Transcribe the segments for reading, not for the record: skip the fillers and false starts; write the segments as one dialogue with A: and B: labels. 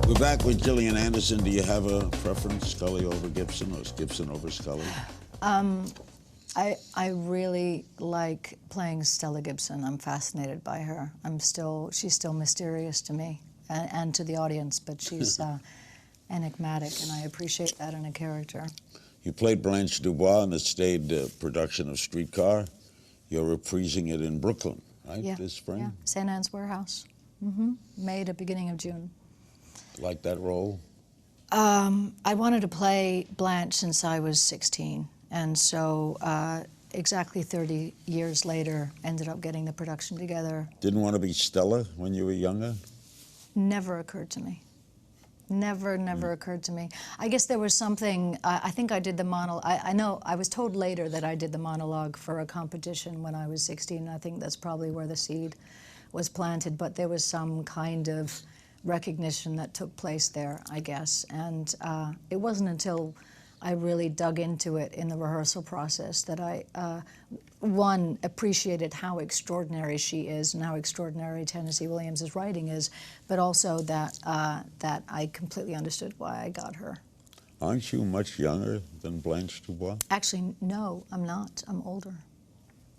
A: We're back with Gillian Anderson. Do you have a preference, Scully over Gibson or Gibson over Scully?
B: I really like playing Stella Gibson. I'm fascinated by her. She's still mysterious to me and to the audience, but she's enigmatic, and I appreciate that in a character.
A: You played Blanche Dubois in the stage production of Streetcar. You're reprising it in Brooklyn, right, this spring?
B: Yeah, St. Anne's Warehouse. May to beginning of June.
A: Like that role?
B: I wanted to play Blanche since I was 16, and so exactly 30 years later, ended up getting the production together.
A: Didn't want to be Stella when you were younger?
B: Never occurred to me. Never occurred to me. I guess there was something, I think I did the monologue, I know, I was told later that I did the monologue for a competition when I was 16. I think that's probably where the seed was planted, but there was some kind of recognition that took place there, I guess. And it wasn't until I really dug into it in the rehearsal process that I, one, appreciated how extraordinary she is and how extraordinary Tennessee Williams' writing is, but also that, that I completely understood why I got her.
A: Aren't you much younger than Blanche Dubois?
B: Actually, no, I'm not. I'm older.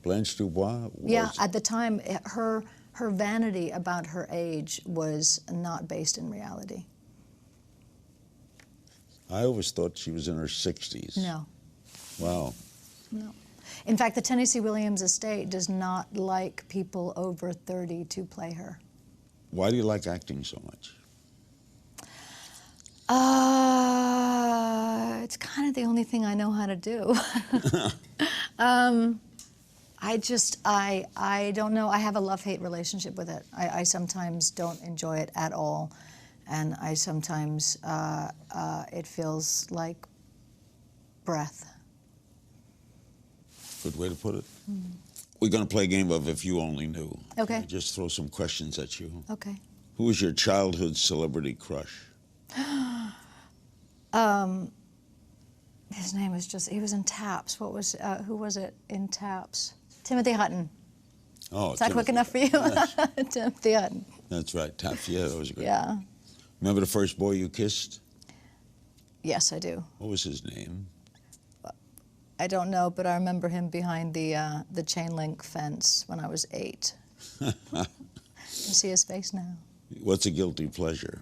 A: Blanche Dubois was...
B: Yeah, at the time, her vanity about her age was not based in reality.
A: I always thought she was in her 60s.
B: No.
A: Wow.
B: No. In fact, the Tennessee Williams estate does not like people over 30 to play her.
A: Why do you like acting so much?
B: It's kind of the only thing I know how to do. I don't know. I have a love-hate relationship with it. I sometimes don't enjoy it at all. And I sometimes, it feels like breath.
A: Good way to put it. We're going to play a game of If You Only Knew.
B: Okay.
A: Just throw some questions at you.
B: Okay.
A: Who was your childhood celebrity crush?
B: His name was just, he was in Taps. Who was it in Taps? Timothy Hutton.
A: Oh,
B: Is that quick enough for you?
A: Yes.
B: Timothy Hutton.
A: That's right, Taps, yeah, that was great.
B: Yeah.
A: Remember the first boy you kissed?
B: Yes, I do.
A: What was his name?
B: I don't know, but I remember him behind the chain link fence when I was 8. You can see his face now.
A: What's a guilty pleasure?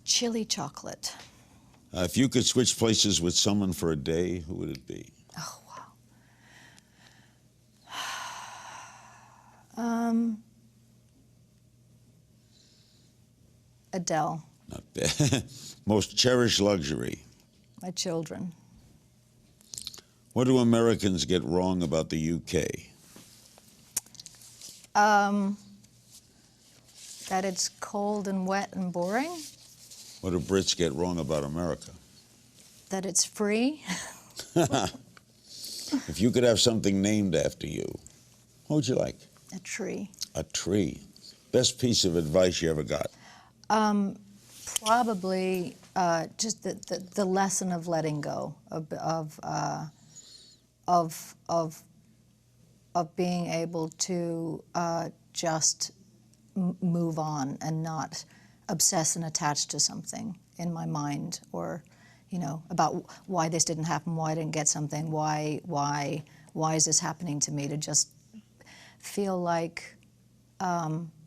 B: Chili chocolate.
A: If you could switch places with someone for a day, who would it be?
B: Oh, wow. Adele.
A: Not bad. Most cherished luxury?
B: My children.
A: What do Americans get wrong about the UK?
B: That it's cold and wet and boring.
A: What do Brits get wrong about America?
B: That it's free.
A: If you could have something named after you, what would you like?
B: A tree.
A: A tree. Best piece of advice you ever got?
B: Probably just the lesson of letting go, of being able to just move on and not obsess and attach to something in my mind, or, you know, about why this didn't happen, why I didn't get something, why is this happening to me, to just feel like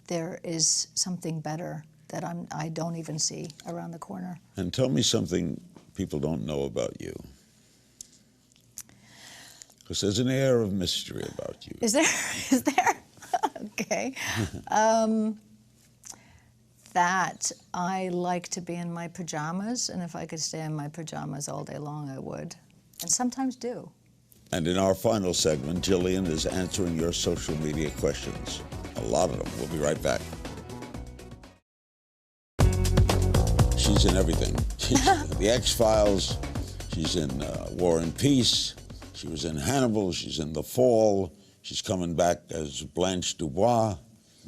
B: there is something better that I don't even see around the corner.
A: And tell me something people don't know about you. Because there's an air of mystery about you.
B: Is there? Is there? Okay. That I like to be in my pajamas, and if I could stay in my pajamas all day long, I would. And sometimes do.
A: And in our final segment, Gillian is answering your social media questions. A lot of them. We'll be right back. She's in everything. She's in The X-Files. She's in War and Peace. She was in Hannibal. She's in The Fall. She's coming back as Blanche Dubois.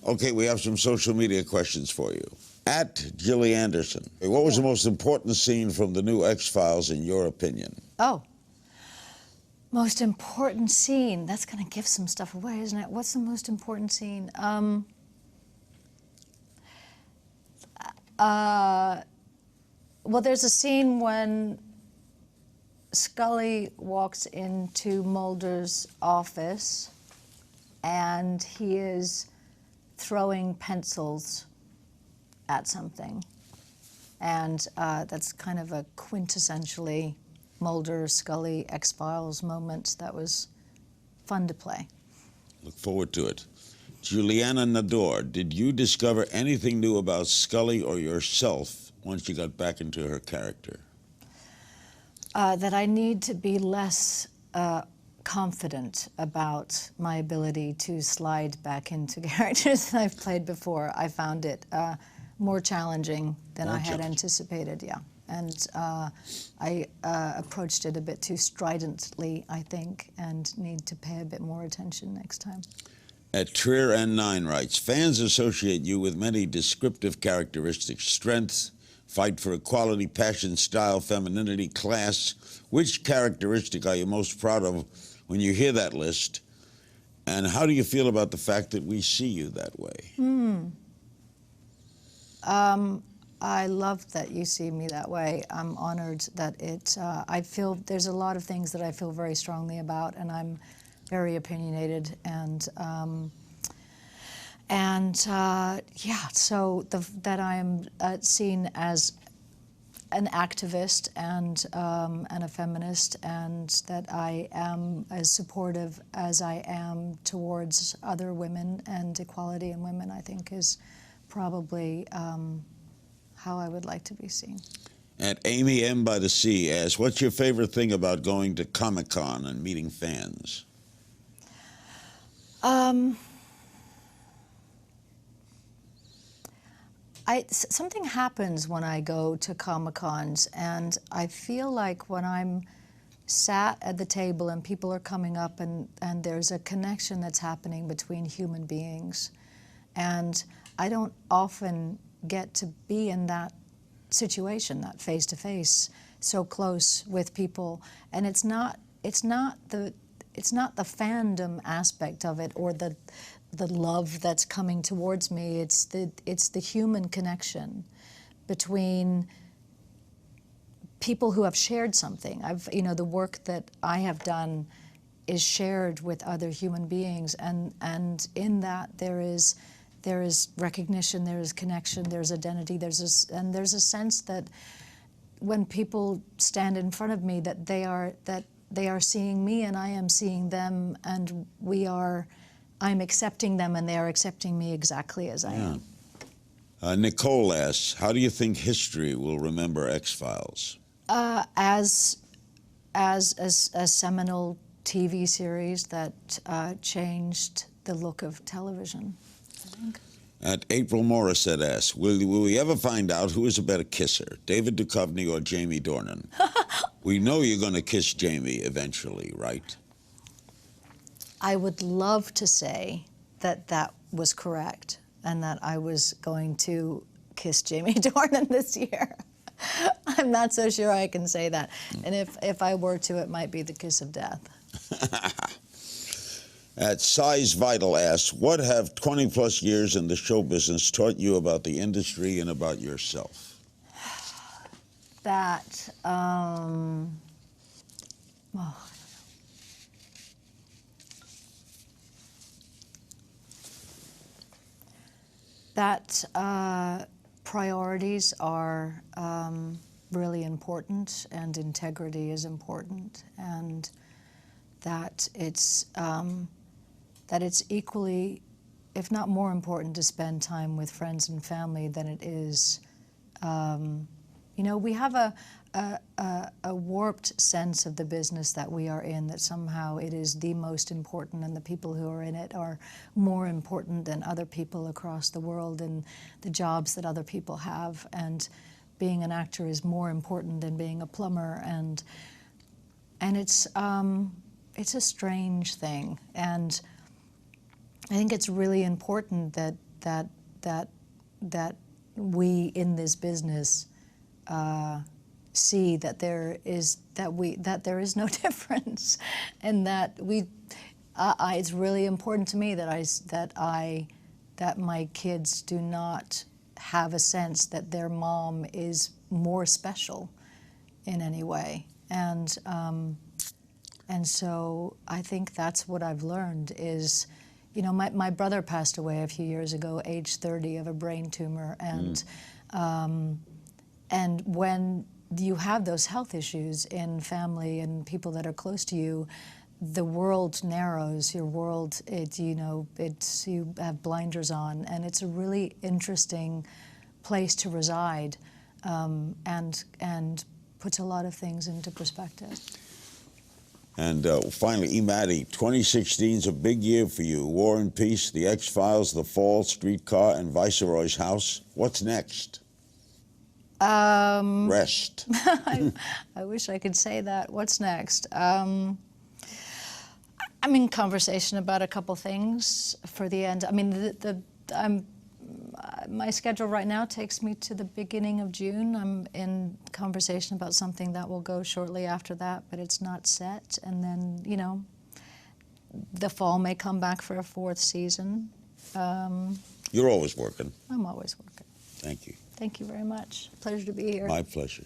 A: Okay, we have some social media questions for you. At Jilly Anderson, what was the most important scene from the new X-Files in your opinion?
B: Oh. Most important scene. That's going to give some stuff away, isn't it? What's the most important scene? Well, there's a scene when Scully walks into Mulder's office and he is throwing pencils at something. And that's kind of a quintessentially Mulder, Scully, X-Files moment that was fun to play.
A: Look forward to it. Juliana Nador, did you discover anything new about Scully or yourself once you got back into her character?
B: That I need to be less confident about my ability to slide back into characters that I've played before. I found it more challenging than I had anticipated, yeah. And I approached it a bit too stridently, I think, and need to pay a bit more attention next time.
A: At Trier and Nine writes, fans associate you with many descriptive characteristics: strength, fight for equality, passion, style, femininity, class. Which characteristic are you most proud of when you hear that list? And how do you feel about the fact that we see you that way?
B: I love that you see me that way. I'm honored that I feel there's a lot of things that I feel very strongly about, and I'm very opinionated, and yeah, so that I am seen as an activist and a feminist, and that I am as supportive as I am towards other women and equality in women, I think is probably how I would like to be seen.
A: At Amy M. by the Sea asks, what's your favorite thing about going to Comic-Con and meeting fans?
B: Something happens when I go to Comic-Cons, and I feel like when I'm sat at the table and people are coming up and there's a connection that's happening between human beings. And I don't often get to be in that situation, that face-to-face, so close with people. And it's not the fandom aspect of it or the love that's coming towards me. It's the human connection between people who have shared something. The work that I have done is shared with other human beings, and in that there is recognition, there is connection, there's identity, there's a sense that when people stand in front of me that they are seeing me and I am seeing them, and I'm accepting them and they are accepting me exactly as I am.
A: Nicole asks, how do you think history will remember X-Files?
B: As a seminal TV series that changed the look of television, I think.
A: At April Morissette asks, will we ever find out who is a better kisser, David Duchovny or Jamie Dornan? We know you're going to kiss Jamie eventually, right?
B: I would love to say that that was correct and that I was going to kiss Jamie Dornan this year. I'm not so sure I can say that. And if I were to, it might be the kiss of death.
A: At Size Vital asks, what have 20-plus years in the show business taught you about the industry and about yourself?
B: That, that priorities are really important, and integrity is important, and that it's equally, if not more important, to spend time with friends and family than it is. We have a warped sense of the business that we are in, that somehow it is the most important and the people who are in it are more important than other people across the world and the jobs that other people have. And being an actor is more important than being a plumber. And it's a strange thing. And I think it's really important that we in this business see that there is no difference, and that it's really important to me that my kids do not have a sense that their mom is more special in any way. And so I think that's what I've learned is, you know, my brother passed away a few years ago, age 30, of a brain tumor. And when you have those health issues in family and people that are close to you, the world narrows, your world, you have blinders on, and it's a really interesting place to reside, and puts a lot of things into perspective.
A: And finally, E. Maddie, 2016 is a big year for you. War and Peace, The X-Files, The Fall, Streetcar, and Viceroy's House. What's next? Rest.
B: I wish I could say that. What's next? I'm in conversation about a couple things for the end. I mean, my schedule right now takes me to the beginning of June. I'm in conversation about something that will go shortly after that, but it's not set. And then, you know, the fall may come back for a 4th season.
A: You're always working.
B: I'm always working.
A: Thank you.
B: Thank you very much. Pleasure to be here.
A: My pleasure.